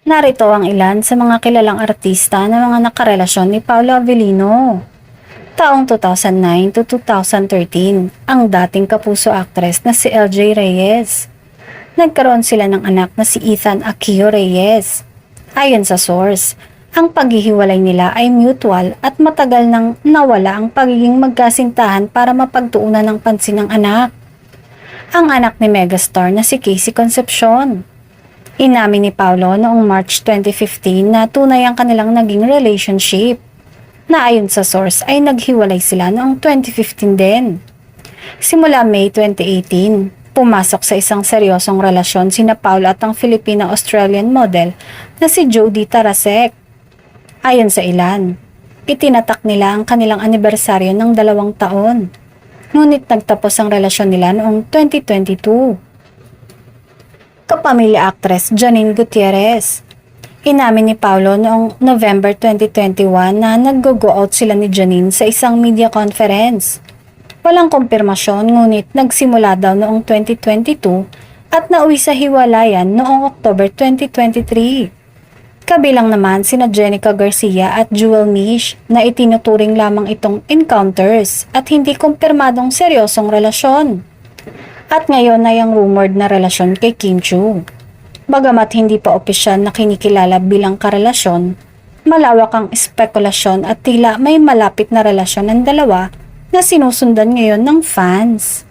Narito ang ilan sa mga kilalang artista na mga nakarelasyon ni Paolo Avellino. Taong 2009 to 2013, ang dating kapuso actress na si LJ Reyes. Nagkaroon sila ng anak na si Ethan Aquino Reyes. Ayon sa source, ang paghihiwalay nila ay mutual at matagal nang nawala ang pagiging magkasintahan para mapagtuunan ng pansin ng anak. Ang anak ni megastar na si Casey Concepcion. Inamin ni Paolo noong March 2015 na tunay ang kanilang naging relationship, na ayon sa source ay naghiwalay sila noong 2015 din. Simula May 2018, pumasok sa isang seryosong relasyon sina Paolo at ang Filipino-Australian model na si Jody Tarasek. Ayon sa ilan, itinatak nila ang kanilang anibersaryo ng 2 taon. Ngunit nagtapos ang relasyon nila noong 2022. Kapamilya actress Janine Gutierrez. Inamin ni Paolo noong November 2021 na nag-go out sila ni Janine sa isang media conference. Walang kumpirmasyon ngunit nagsimula daw noong 2022 at nauwi sa hiwalayan noong October 2023. Kabilang naman sina Jenica Garcia at Jewel Mish na itinuturing lamang itong encounters at hindi kumpirmadong seryosong relasyon. At ngayon ay ang rumored na relasyon kay Kim Chiu. Bagamat hindi pa opisyal na kinikilala bilang karelasyon, malawak ang espekulasyon at tila may malapit na relasyon ng dalawa na sinusundan ngayon ng fans.